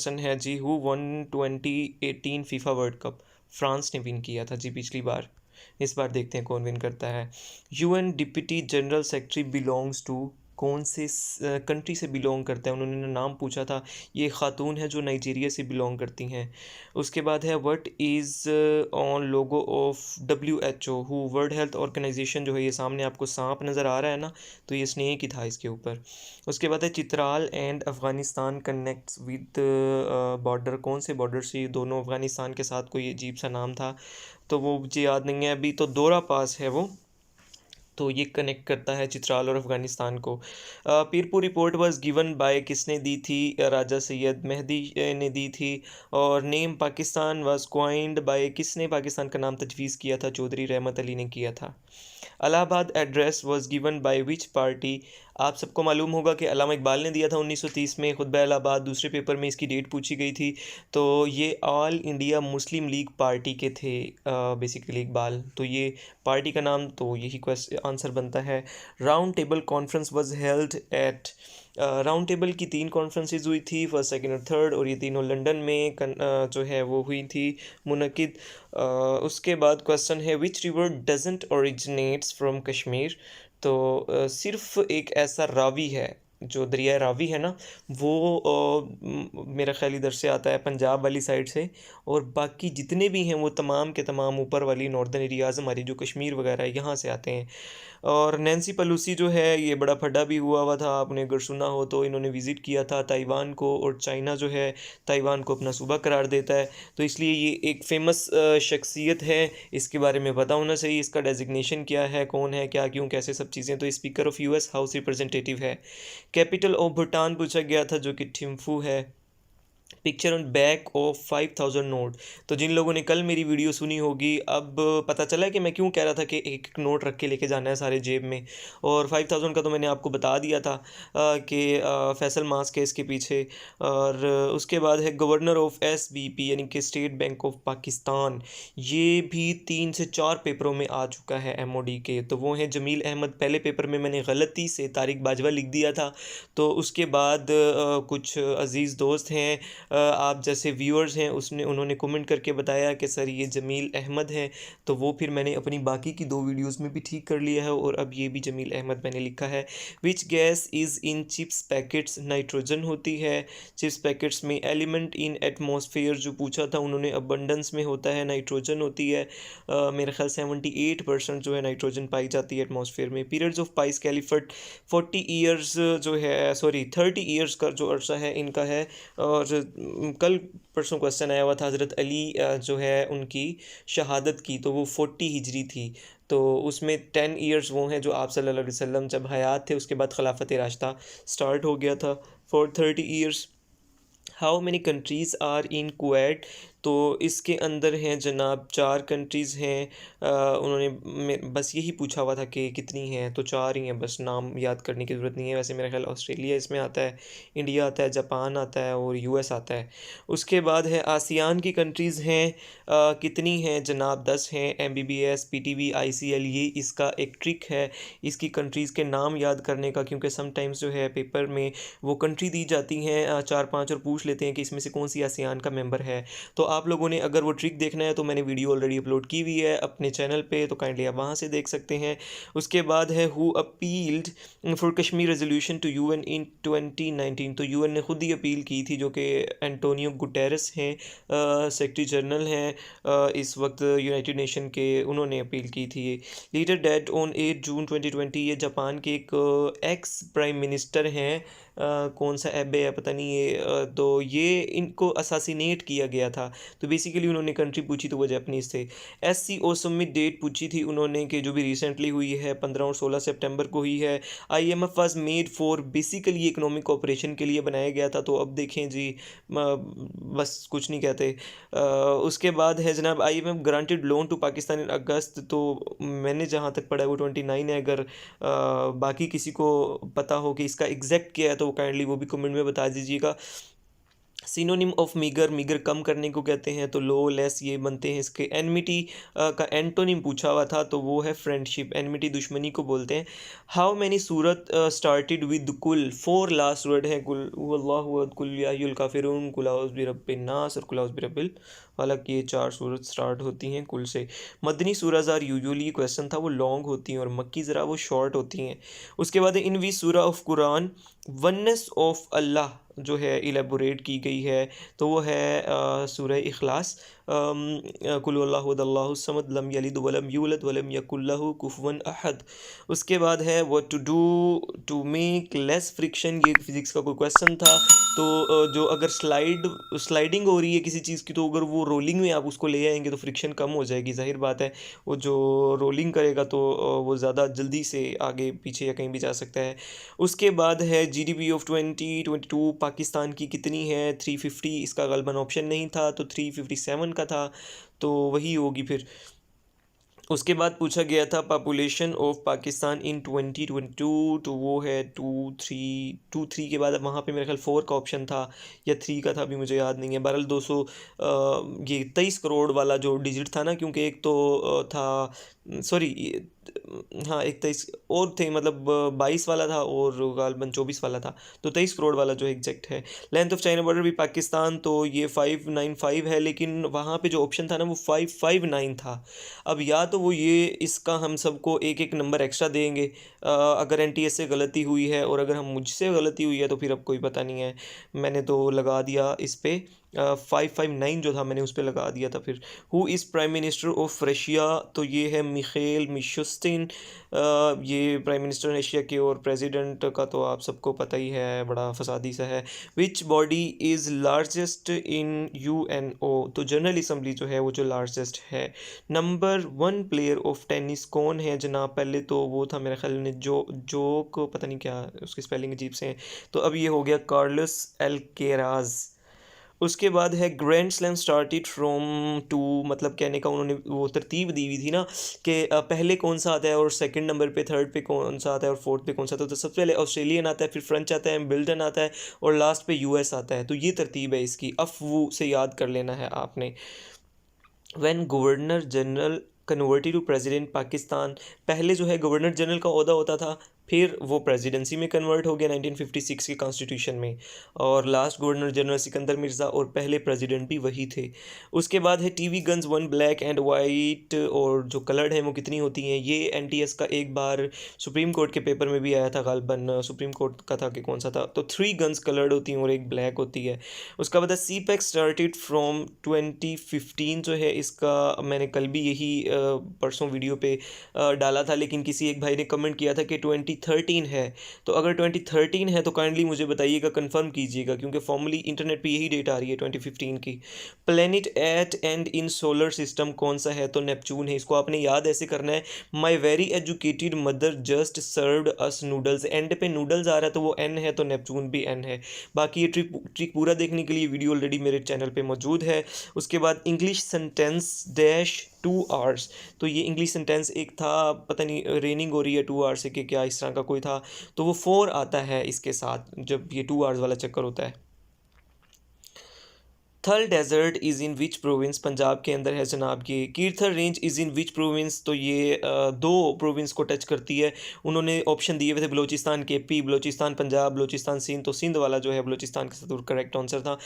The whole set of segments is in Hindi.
क्वेश्चन है जी, who won 2018 FIFA world cup? France ने विन किया था जी पिछली बार। इस बार देखते हैं कौन विन करता है। UN deputy general secretary belongs to, कौन से कंट्री से बिलोंग करता है, उन्होंने नाम पूछा था। ये खातून है जो नाइजीरिया से बिलोंग करती हैं। उसके बाद है what is on logo of WHO, हु वर्ल्ड हेल्थ ऑर्गेनाइजेशन, जो है ये सामने आपको सांप नज़र आ रहा है ना, तो ये स्नेक ही था इसके ऊपर। उसके बाद है Chitral and Afghanistan connects with border, कौन से बॉर्डर से ये दोनों अफ़गानिस्तान के साथ, कोई अजीब सा नाम था तो वो मुझे याद नहीं है अभी, तो दोरा पास है वो, तो ये कनेक्ट करता है चित्राल और अफ़गानिस्तान को। Pirpur report was given by, किसने दी थी? राजा सैयद मेहदी ने दी थी। और name Pakistan was coined by, किसने पाकिस्तान का नाम तजवीज़ किया था? चौधरी रहमत अली ने किया था। Allahabad address was given by which party? आप सबको मालूम होगा कि अल्लामा इकबाल ने दिया था 1930 में खुतबा इलाहाबाद। दूसरे पेपर में इसकी डेट पूछी गई थी, तो ये all India Muslim league party के थे बेसिकली इकबाल। तो ये पार्टी का नाम, तो यही क्वेश्चन आंसर बनता है। Round table conference was held at, round table की 3 कॉन्फ्रेंसेज हुई थी, फर्स्ट सेकंड और थर्ड, और ये तीनों लंदन में जो है वो हुई थी मुनक़िद। उसके बाद क्वेश्चन है which river doesn't originates from Kashmir? तो सिर्फ एक ऐसा रावी है, जो दरिया रावी है ना, वो मेरा ख्याल इधर से आता है पंजाब वाली साइड से, और बाकी जितने भी हैं वो तमाम के तमाम ऊपर वाली नॉर्दर्न एरियाज़ हमारी जो कश्मीर वगैरह है यहाँ से आते हैं। और नैन्सी पेलोसी जो है ये बड़ा फड्डा भी हुआ हुआ था, आपने अगर सुना हो तो। इन्होंने विज़िट किया था ताइवान को, और चाइना जो है ताइवान को अपना सूबा करार देता है, तो इसलिए ये एक फ़ेमस शख्सियत है, इसके बारे में पता होना चाहिए। इसका डेजिग्नेशन क्या है, कौन है, क्या, क्यों, कैसे, सब चीज़ें। तो speaker of US house representative है। कैपिटल ऑफ भूटान पूछा गया था, जो कि थिम्फू है। Picture on back of 5000 note, तो जिन लोगों ने कल मेरी वीडियो सुनी होगी, अब पता चला है कि मैं क्यों कह रहा था कि एक एक नोट रख के लेके जाना है सारे जेब में। और 5000 का तो मैंने आपको बता दिया था कि फैसल मास्क है इसके पीछे। और उसके बाद है गवर्नर ऑफ SBP, यानी कि स्टेट बैंक ऑफ पाकिस्तान। ये भी 3 से 4 पेपरों में आ चुका है MOD के, तो वो हैं जमील अहमद। पहले पेपर में मैंने गलती से तारिक बाजवा लिख दिया था, तो उसके बाद कुछ अज़ीज़ दोस्त हैं, आप जैसे व्यूअर्स हैं, उसने उन्होंने कमेंट करके बताया कि सर ये जमील अहमद हैं, तो वो फिर मैंने अपनी बाकी की 2 वीडियोस में भी ठीक कर लिया है, और अब ये भी जमील अहमद मैंने लिखा है। Which gas is in chips packets? Nitrogen होती है चिप्स पैकेट्स में। एलिमेंट इन एटमॉस्फेयर जो पूछा था उन्होंने, अबंडेंस में होता है, नाइट्रोजन होती है। मेरे ख्याल 78% जो है नाइट्रोजन पाई जाती है एटमॉस्फेयर में। पीरियड्स ऑफ पाइस कैलिफर्ट 40 ईयर्स जो है, सॉरी 30 ईयर्स का जो अरसा है इनका है। और कल परसों क्वेश्चन आया हुआ था हज़रत अली जो है उनकी शहादत की, तो वो 40 हिजरी थी, तो उसमें 10 ईयर्स वो हैं जो आप सल्लल्लाहु अलैहि वसल्लम जब हयात थे, उसके बाद खिलाफत राशिदा स्टार्ट हो गया था for 30 years. How many countries are in Kuwait? तो इसके अंदर हैं जनाब 4 कंट्रीज़ हैं। उन्होंने बस यही पूछा हुआ था कि कितनी हैं, तो 4 ही हैं, बस नाम याद करने की ज़रूरत नहीं है। वैसे मेरा ख्याल ऑस्ट्रेलिया इसमें आता है, इंडिया आता है, जापान आता है, और US आता है। उसके बाद है आसियान की कंट्रीज़ हैं, कितनी हैं जनाब? 10 हैं। MBBS PTV ICL, ये इसका एक ट्रिक है इसकी कंट्रीज़ के नाम याद करने का, क्योंकि समटाइम्स जो है पेपर में वो कंट्री दी जाती हैं 4-5, और पूछ लेते हैं कि इसमें से कौन सी आसियान का मेंबर है। तो आप लोगों ने अगर वो ट्रिक देखना है तो मैंने वीडियो ऑलरेडी अपलोड की हुई है अपने चैनल पे, तो काइंडली आप वहाँ से देख सकते हैं। उसके बाद है who appealed for Kashmir resolution to UN in 2019, तो UN ने खुद ही अपील की थी, जो कि एंटोनियो गुटेरेस हैं, सेक्रेटरी जनरल हैं इस वक्त यूनाइटेड नेशन के, उन्होंने अपील की थी। लीडर डेड ऑन 8 जून 2020, ये जापान के एक एक्स प्राइम मिनिस्टर हैं, कौन सा एबे है पता नहीं ये, तो ये इनको असासिनेट किया गया था। तो बेसिकली उन्होंने कंट्री पूछी, तो वो जापानीज़ थे। SCO समिट डेट पूछी थी उन्होंने, कि जो भी रिसेंटली हुई है 15 और 16 सितंबर को हुई है। IMF was made for, basically economic cooperation के लिए बनाया गया था, तो अब देखें जी बस कुछ नहीं कहते। उसके बाद है जनाब IMF granted loan to Pakistan in August, तो मैंने जहाँ तक पढ़ा है वो 29 है। अगर बाकी किसी को पता हो कि इसका एग्जैक्ट क्या है, तो काइंडली वो भी कमेंट में बता दीजिएगा। सिनोनिम ऑफ मीगर, मीगर कम करने को कहते हैं, तो लो लेस ये बनते हैं इसके। एनमिटी का एंटोनिम पूछा हुआ था, तो वो है फ्रेंडशिप। एनमिटी दुश्मनी को बोलते हैं। How many Surat started with कुल, 4 लास्ट वर्ड है कुल, वल्लाहु अहद, कुल या अय्युल काफिरून, कुल औज़ बिरब्बिन नास और कुल औज़ बिरब्बिल फलक, ये 4 सूरत स्टार्ट होती हैं कुल से। मदनी सूरज आर यूजुअली, क्वेश्चन था, वो लॉन्ग होती हैं, और मक्की ज़रा वो शॉर्ट होती हैं। उसके बाद इन वी सूरा ऑफ कुरान वननेस ऑफ अल्लाह जो है इलेबोरेट की गई है, तो वो है सूरह इखलास। कुल हुवल्लाहु अहद अल्लाहु समद लम यलिद वलम यूलद वलम यकुल लहू कुफुवन अहद। उसके बाद है what to do to make less friction, ये फिजिक्स का कोई क्वेश्चन था। तो जो अगर स्लाइडिंग हो रही है किसी चीज़ की, तो अगर वो रोलिंग में आप उसको ले आएंगे तो फ्रिक्शन कम हो जाएगी, जाहिर बात है। वो जो रोलिंग करेगा तो वो ज़्यादा जल्दी से आगे पीछे या कहीं भी जा सकता है। उसके बाद है जीडीपी ऑफ 2022 पाकिस्तान की कितनी है, 350। इसका गलबन ऑप्शन नहीं था, तो 357 का था, तो वही होगी फिर। उसके बाद पूछा गया था पॉपुलेशन ऑफ पाकिस्तान इन 2022, तो वो है 2 3 के बाद अब वहाँ पे मेरे ख्याल 4 का ऑप्शन था या 3 का था, अभी मुझे याद नहीं है। बहरहाल 200 ये 23 करोड़ वाला जो डिजिट था ना, क्योंकि एक तो था, सॉरी, हाँ एक 23 और थे, मतलब 22 वाला था और गालबन 24 वाला था, तो 23 करोड़ वाला जो एग्जैक्ट है। लेंथ ऑफ चाइना बॉर्डर भी पाकिस्तान, तो ये 595 है, लेकिन वहाँ पे जो ऑप्शन था ना वो 559 था। अब या तो वो ये इसका हम सबको एक एक नंबर एक्स्ट्रा देंगे, अगर एनटीएस से गलती हुई है, और अगर हम मुझसे गलती हुई है तो फिर अब कोई पता नहीं है। मैंने तो लगा दिया इस पे 559 जो था मैंने उस पर लगा दिया था फिर। Who is prime minister of Russia, तो ये है मिखेल मिशुस्तिन, ये प्राइम मिनिस्टर रशिया के, और प्रेसिडेंट का तो आप सबको पता ही है, बड़ा फसादी सा है। Which body is largest in UNO, तो जनरल असम्बली जो है वो जो लार्जेस्ट है। नंबर 1 प्लेयर ऑफ टेनिस कौन है जनाब, पहले तो वो था मेरे ख्याल में जो को पता नहीं क्या उसकी स्पेलिंग अजीब से हैं, तो अब ये हो गया कार्लोस एल्केराज। उसके बाद है grand slam started from to, मतलब कहने का उन्होंने वो तरतीब दी हुई थी ना कि पहले कौन सा आता है, और सेकंड नंबर पे, थर्ड पे कौन सा आता है, और फोर्थ पे कौन सा आता है। तो सबसे पहले ऑस्ट्रेलियन आता है, फिर फ्रेंच आता है, विंबलडन आता है, और लास्ट पे यूएस आता है। तो ये तरतीब है इसकी, अफवू से याद कर लेना है आपने। When governor general converted to president Pakistan, पहले जो है गवर्नर जनरल का ओहदा होता था, फिर वो प्रेसिडेंसी में कन्वर्ट हो गया 1956 के कॉन्स्टिट्यूशन में, और last governor general Sikandar Mirza, और पहले प्रेसिडेंट भी वही थे। उसके बाद है TV guns 1 black and white, और जो कलर्ड हैं वो कितनी होती हैं। ये एनटीएस का एक बार सुप्रीम कोर्ट के पेपर में भी आया था, गालबन सुप्रीम कोर्ट का था कि कौन सा था, तो 3 गन्स कलर्ड होती हैं और एक ब्लैक होती है। उसका बाद सी पैक स्टार्टेड फ्रॉम 2015 जो है, इसका मैंने कल भी यही परसों वीडियो पे डाला था, लेकिन किसी एक भाई ने कमेंट किया था कि 2013 है। तो अगर 2013 है तो काइंडली मुझे बताइएगा, कंफर्म कीजिएगा, क्योंकि फॉर्मली इंटरनेट पे यही डेट आ रही है 2015 की। Planet at end in solar system कौन सा है, तो नेपच्यून है। इसको आपने याद ऐसे करना है, my very educated mother just served us noodles, and पे नूडल्स आ रहा है तो वो एन है, तो नेपच्यून भी एन है। बाकी ये ट्रिक पूरा देखने के लिए वीडियो ऑलरेडी मेरे चैनल पे मौजूद है। उसके बाद इंग्लिश सेंटेंस डैश 2 आवर्स, तो ये इंग्लिश सेंटेंस एक था, पता नहीं रेनिंग हो रही है 2 आवर्स से कि क्या, इस तरह का कोई था, तो वो 4 आता है इसके साथ जब ये 2 आवर्स वाला चक्कर होता है। Thal desert is in which province, Punjab के अंदर है जनाब। ये Kirthar range is in which province, तो ये 2 प्रोविंस को टच करती है। उन्होंने ऑप्शन दिए हुए थे बलोचिस्तान केपी, बलोचिस्तान पंजाब, बलोचिस्तान सिंध, तो सिंध वाला जो है बलोचिस्तान के साथ करेक्ट आंसर था।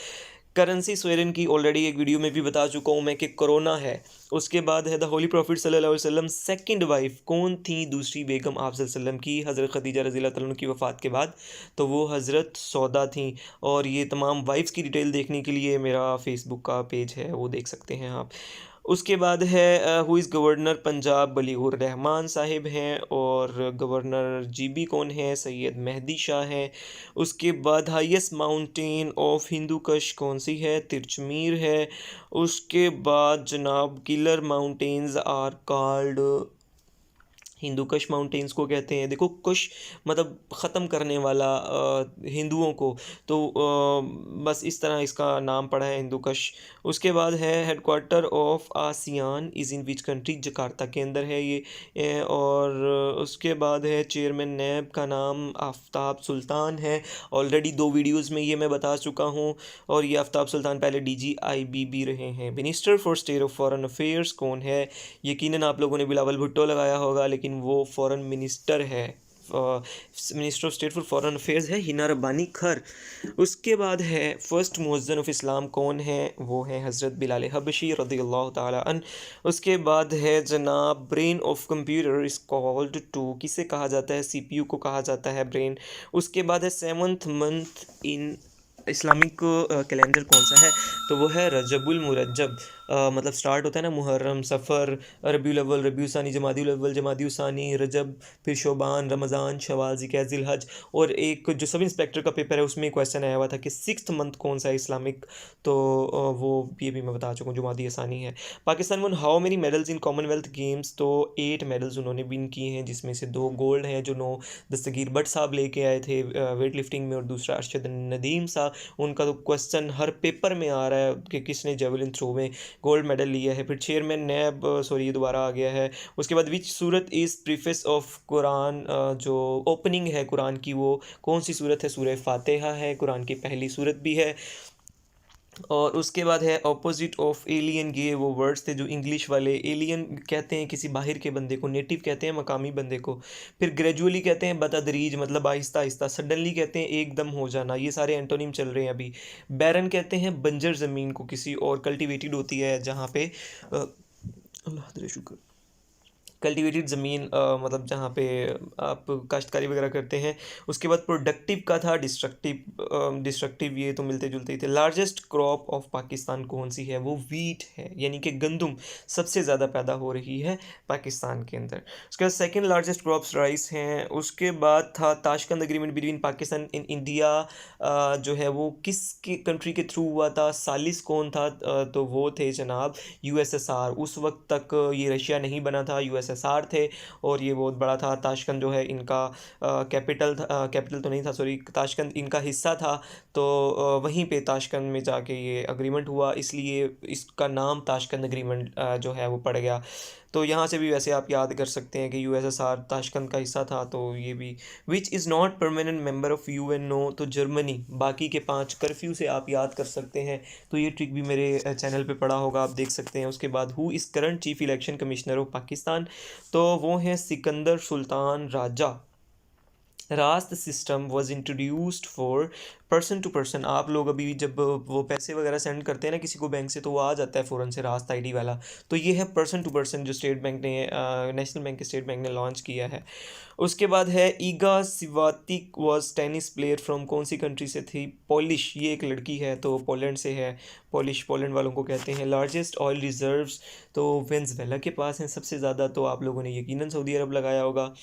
करेंसी स्वेरन की ऑलरेडी एक वीडियो में भी बता चुका हूँ मैं कि कोरोना है। उसके बाद है द होली प्रॉफिट सल्लल्लाहु अलैहि वसल्लम सेकंड वाइफ कौन थी, दूसरी बेगम आप वसल्लम की, हज़रत खदीजा रज़ी अल्लाह तआला अन्हा की वफ़ात के बाद, तो वो हज़रत सौदा थी। और ये तमाम वाइफ्स की डिटेल देखने के लिए मेरा फेसबुक का पेज है, वो देख सकते हैं आप। उसके बाद है who is governor Punjab, Baligur Rahman Sahib हैं, और गवर्नर जीबी कौन है, सैयद मेहदी शाह हैं। उसके बाद हाईएस्ट माउंटेन ऑफ हिंदू कश कौन सी है, तिरचमीर है। उसके बाद जनाब killer mountains are called, Hindu Kush mountains को कहते हैं। देखो कुश मतलब ख़त्म करने वाला हिंदुओं को, तो बस इस तरह इसका नाम पड़ा है हिंदू कुश। उसके बाद है headquarter of ASEAN is in which country, Jakarta के अंदर है ये। और उसके बाद है चेयरमैन नैब का नाम आफ्ताब सुल्तान है। ऑलरेडी 2 वीडियोज़ में ये मैं बता चुका हूँ। और ये आफ्ताब सुल्तान पहले DGIBB रहे हैं। Minister for state of foreign affairs कौन है? यकीनन आप लोगों ने बिलावल भुट्टो लगाया होगा, लेकिन वो फॉरेन मिनिस्टर है। Minister of state for foreign affairs है हिना रब्बानी खर। उसके बाद है फर्स्ट मुअज्जिन ऑफ इस्लाम कौन है? वो है हज़रत बिलाल हबशी रज़ियल्लाहु ताला अन। उसके बाद है जनाब brain of computer is called to, किसे कहा जाता है? CPU को कहा जाता है ब्रेन। उसके बाद है 7th month in Islamic calendar कौन सा है? तो वो है रजबुल मुरज्जब। मतलब स्टार्ट होता है ना मुहर्रम, सफ़र, रबीउल अव्वल, रबीउल सानी, जमादिउल अव्वल, जमादिउल सानी, रजब, फिर शोबान, रमज़ान, शवाल, ज़िलक़अदा, ज़िलहज। और एक जो सब इंस्पेक्टर का पेपर है उसमें क्वेश्चन आया हुआ था कि 6th मंथ कौन सा है इस्लामिक, तो वो ये भी मैं बता चुका हूँ, जुमादी सानी है। Pakistan one how many medals in Commonwealth games? तो 8 मेडल्स उन्होंने विन किए हैं, जिसमें से 2 गोल्ड हैं जो 9 दस्तगीर भट्ट साहब लेके आए थे वेट लिफ्टिंग में, और दूसरा अरशद नदीम साहब। उनका तो क्वेश्चन हर पेपर में आ रहा है कि किसने जेवलिन थ्रो में गोल्ड मेडल लिया है। फिर चेयरमैन नैब, सॉरी ये दोबारा आ गया है। उसके बाद विच सूरत इज़ प्रीफेस ऑफ कुरान, जो ओपनिंग है कुरान की वो कौन सी सूरत है? सूरह फातिहा है, कुरान की पहली सूरत भी है। और उसके बाद है ऑपोजिट ऑफ एलियन, ये वो वर्ड्स थे जो इंग्लिश वाले। एलियन कहते हैं किसी बाहर के बंदे को, नेटिव कहते हैं मकामी बंदे को। फिर ग्रेजुअली कहते हैं बतदरीज, मतलब आहिस्ता आहिस्ता। सडनली कहते हैं एकदम हो जाना। ये सारे एंटोनिम चल रहे हैं अभी। बैरन कहते हैं बंजर ज़मीन को किसी, और कल्टिवेटेड होती है जहाँ पे अल्लाह तेरे शुक्र, कल्टिवेटेड ज़मीन मतलब जहाँ पे आप काश्तकारी वगैरह करते हैं। उसके बाद प्रोडक्टिव का था डिस्ट्रक्टिव, डिस्ट्रक्टिव ये तो मिलते जुलते ही थे। लार्जेस्ट क्रॉप ऑफ पाकिस्तान कौन सी है? वो वीट है, यानी कि गंदम सबसे ज़्यादा पैदा हो रही है पाकिस्तान के अंदर। उसके बाद सेकेंड लार्जेस्ट क्रॉप्स राइस हैं। उसके बाद था Tashkent agreement between Pakistan in India, जो है वो किस के कंट्री के थ्रू हुआ था? सालिस कौन था? तो वो थे जनाब USSR। उस वक्त तक ये रशिया नहीं बना था, USSR थे। और ये बहुत बड़ा था। ताशकंद जो है इनका कैपिटल था, कैपिटल तो नहीं था सॉरी, ताशकंद इनका हिस्सा था। तो वहीं पे ताशकंद में जाके ये अग्रीमेंट हुआ, इसलिए इसका नाम ताशकंद एग्रीमेंट जो है वो पड़ गया। तो यहाँ से भी वैसे आप याद कर सकते हैं कि USSR ताशकंद का हिस्सा था, तो ये भी। Which is not permanent member of UNO, तो जर्मनी। बाकी के 5 कर्फ्यू से आप याद कर सकते हैं, तो ये ट्रिक भी मेरे चैनल पे पड़ा होगा, आप देख सकते हैं। उसके बाद who is current chief election commissioner of Pakistan? तो वो हैं सिकंदर सुल्तान राजा। रास्त system was introduced for person to person. आप लोग अभी जब वो पैसे वगैरह सेंड करते हैं ना किसी को बैंक से, तो वो आ जाता है फ़ौरन से रास्त ID वाला। तो ये है पर्सन टू पर्सन जो स्टेट बैंक ने नेशनल बैंक के स्टेट बैंक ने लॉन्च किया है। उसके बाद है ईगा Swiatek was tennis player from, कौन सी कंट्री से थी? पोलिश, ये एक लड़की है तो पोलैंड से है। पोलिश, पोलैंड वालों को कहते हैं। लार्जेस्ट ऑयल रिजर्व्स, तो वेनेजुएला के पास हैं सबसे ज़्यादा, तो आप लोगों ने यकीनन सऊदी अरब लगाया होगा।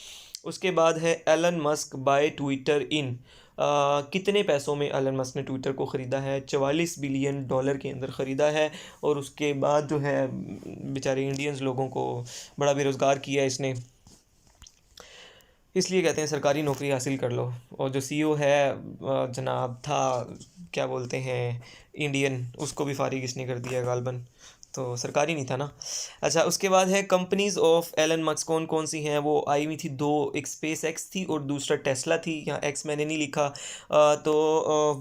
उसके बाद है एलन मस्क बाय ट्विटर इन, कितने पैसों में एलन मस्क ने ट्विटर को ख़रीदा है? 44 बिलियन डॉलर के अंदर ख़रीदा है। और उसके बाद जो है बेचारे इंडियंस लोगों को बड़ा बेरोज़गार किया है इसने, इसलिए कहते हैं सरकारी नौकरी हासिल कर लो। और जो CEO है जनाब था, क्या बोलते हैं, इंडियन, उसको भी फारिग इसने कर दिया गालबन, तो सरकारी नहीं था ना। अच्छा, उसके बाद है कंपनीज ऑफ एलन मस्क कौन कौन सी हैं? वो आई हुई थी 2, एक स्पेस एक्स थी और दूसरा टेस्ला थी। यहाँ एक्स मैंने नहीं लिखा। तो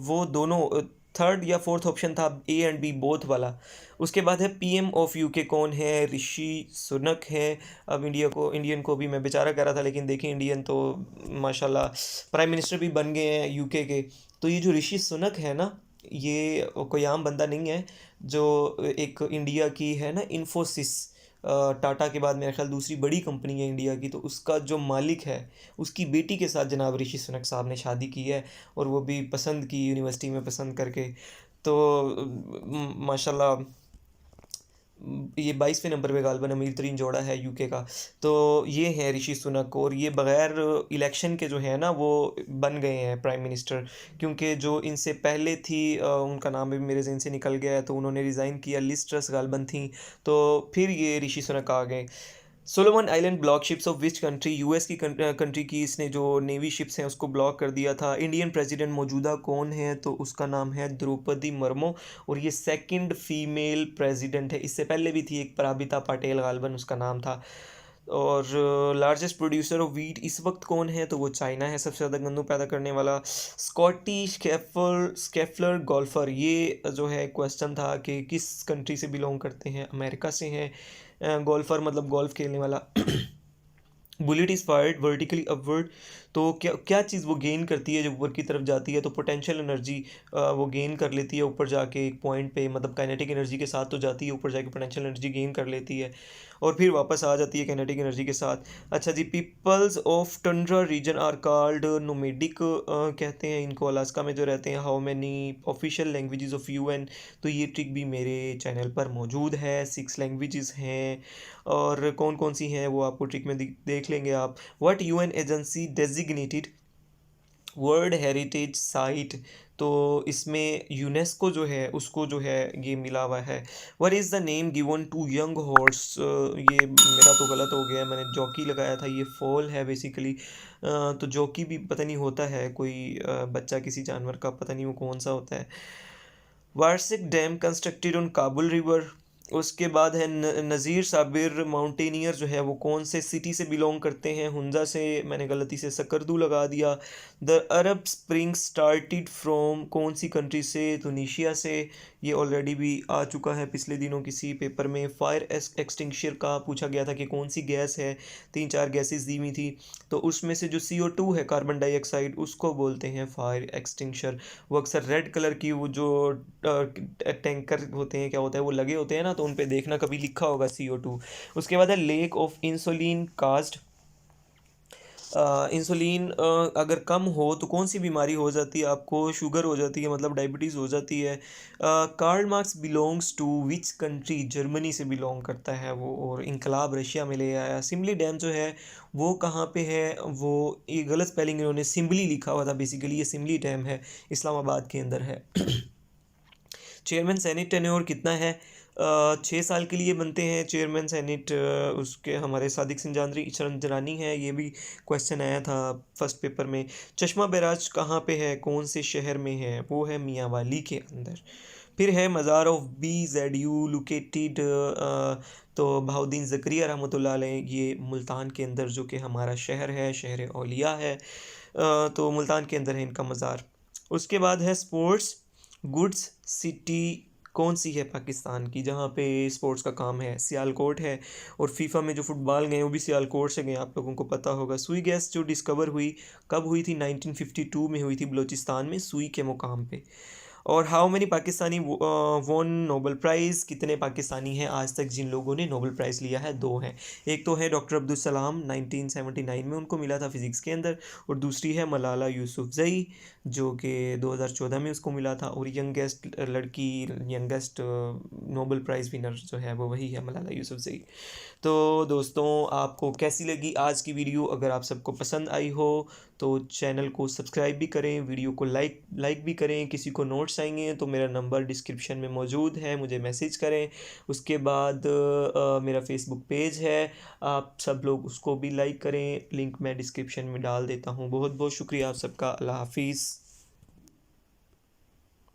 वो दोनों, थर्ड या फोर्थ ऑप्शन था A एंड B बोथ वाला। उसके बाद है PM ऑफ UK कौन है? ऋषि सुनक है। अब इंडियन को भी मैं बेचारा कह रहा था, लेकिन देखिए इंडियन तो माशाल्लाह प्राइम मिनिस्टर भी बन गए हैं UK के। तो ये जो ऋषि सुनक है ना, ये कोई आम बंदा नहीं है। जो एक इंडिया की है ना इन्फोसिस, टाटा के बाद मेरे ख्याल दूसरी बड़ी कंपनी है इंडिया की, तो उसका जो मालिक है उसकी बेटी के साथ जनाब ऋषि सुनक साहब ने शादी की है। और वो भी पसंद की, यूनिवर्सिटी में पसंद करके। तो माशाल्लाह ये 22वें नंबर पे गालबन अमीर तरीन जोड़ा है UK का। तो ये है ऋषि सुनक, और ये बग़ैर इलेक्शन के जो है ना वो बन गए हैं प्राइम मिनिस्टर। क्योंकि जो इनसे पहले थी उनका नाम भी मेरे ज़हन से निकल गया है, तो उन्होंने रिज़ाइन किया, लिज ट्रस गालबन थी, तो फिर ये ऋषि सुनक आ गए। Solomon island block ships of which country, US की कंट्री की इसने जो नेवी शिप्स हैं उसको ब्लॉक कर दिया था। इंडियन प्रेसिडेंट मौजूदा कौन है, तो उसका नाम है द्रौपदी मुर्मू, और ये सेकंड फीमेल प्रेसिडेंट है। इससे पहले भी थी एक, पराबिता पाटेल गालबन उसका नाम था। और लार्जेस्ट प्रोड्यूसर ऑफ वीट इस वक्त कौन है, तो वो चाइना है सबसे ज़्यादा गंदम पैदा करने वाला। स्कॉटी स्केफलर गोल्फर, ये जो है क्वेश्चन था कि किस कंट्री से बिलोंग करते हैं, अमेरिका से हैं। गोल्फर मतलब गोल्फ खेलने वाला। Bullet is fired vertically upward, तो क्या क्या चीज़ वो गेन करती है जब ऊपर की तरफ जाती है, तो पोटेंशियल एनर्जी वो गेन कर लेती है ऊपर जाके एक पॉइंट पे, मतलब काइनेटिक एनर्जी के साथ तो जाती है, ऊपर जाके पोटेंशियल एनर्जी गेन कर लेती है और फिर वापस आ जाती है काइनेटिक एनर्जी के साथ। अच्छा जी, peoples of tundra region are called nomadic कहते हैं इनको, अलास्का में जो रहते हैं। How many official languages of UN, तो ये ट्रिक भी मेरे चैनल पर मौजूद है, 6 लैंग्वेजेस हैं। और कौन कौन सी हैं वो आपको ट्रिक में देख लेंगे आप। What UN agency designated world heritage site, तो इसमें यूनेस्को जो है उसको जो है ये मिला हुआ है। What is the name given to young horse, ये मेरा तो गलत हो गया, मैंने जॉकी लगाया था, ये फॉल है बेसिकली। तो जॉकी भी पता नहीं होता है कोई बच्चा किसी जानवर का, पता नहीं वो कौन सा होता है। Warsak dam constructed on Kabul river. उसके बाद है नज़ीर साबिर माउंटेनियर जो है वो कौन से सिटी से बिलोंग करते हैं, हुंजा से, मैंने गलती से सकरदू लगा दिया। The Arab spring started from, कौन सी कंट्री से, तुनीशिया से, ये ऑलरेडी भी आ चुका है पिछले दिनों किसी पेपर में। फायर एक्सटिंक्शर का पूछा गया था कि कौन सी गैस है, 3-4 गैसेस दी हुई थी, तो उसमें से जो CO2 है, कार्बन डाइऑक्साइड, उसको बोलते हैं फायर एक्सटिंक्शर। वो अक्सर रेड कलर की वो जो टैंकर होते हैं, क्या होता है, वो लगे होते हैं ना, तो उन पे देखना कभी लिखा होगा CO2। उसके बाद है lack of insulin cause. Insulin अगर कम हो तो कौन सी बीमारी हो जाती है आपको, शुगर हो जाती है, मतलब डायबिटीज़ हो जाती है। Karl Marx belongs to which country, Germany से बिलोंग करता है वो, और इनकलाब रशिया में ले आया। सिमली डैम जो है वो कहाँ पे है, वो ये गलत स्पेलिंग इन्होंने सिम्बली लिखा हुआ था, बेसिकली ये सिमली डैम है, इस्लामाबाद के अंदर है। चेयरमैन सेनेट टेन्योर कितना है, 6 साल के लिए बनते हैं चेयरमैन सेनेट। उसके हमारे सादिक जरानी है, ये भी क्वेश्चन आया था फर्स्ट पेपर में। चश्मा बैराज कहाँ पे है, कौन से शहर में है, वो है मियांवाली के अंदर। फिर है मज़ार ऑफ BZU लोकेटेड, तो बहाउद्दीन ज़करिया रहमतुल्लाह अलैह, ये मुल्तान के अंदर जो कि हमारा शहर है, शहर औलिया है। तो मुल्तान के अंदर है इनका मज़ार। उसके बाद है स्पोर्ट्स गुड्स सिटी, कौन सी है पाकिस्तान की जहाँ पे स्पोर्ट्स का काम है, सियालकोट है। और फीफा में जो फुटबॉल गए वो भी सियालकोट से गए, आप लोगों को पता होगा। सुई गैस जो डिस्कवर हुई कब हुई थी, 1952 में हुई थी, बलूचिस्तान में सुई के मुकाम पे। और हाउ मैनी पाकिस्तानी वोन नोबल प्राइज़, कितने पाकिस्तानी हैं आज तक जिन लोगों ने नोबल प्राइज़ लिया है, 2 हैं। एक तो है डॉक्टर अब्दुल सलाम, 1979 में उनको मिला था फिज़िक्स के अंदर, और दूसरी है मलाला यूसुफ़ज़ई जो कि 2014 में उसको मिला था। और यंगेस्ट लड़की, यंगेस्ट नोबल प्राइज़ विनर जो है वो वही है, मलाला यूसुफ़ज़ई। तो दोस्तों, आपको कैसी लगी आज की वीडियो, अगर आप सबको पसंद आई हो तो चैनल को सब्सक्राइब भी करें, वीडियो को लाइक भी करें। किसी को नोट्स चाहिए तो मेरा नंबर डिस्क्रिप्शन में मौजूद है, मुझे मैसेज करें। उसके बाद मेरा फेसबुक पेज है, आप सब लोग उसको भी लाइक करें, लिंक मैं डिस्क्रिप्शन में डाल देता हूँ। बहुत बहुत शुक्रिया आप सबका, अल्लाह हाफिज़।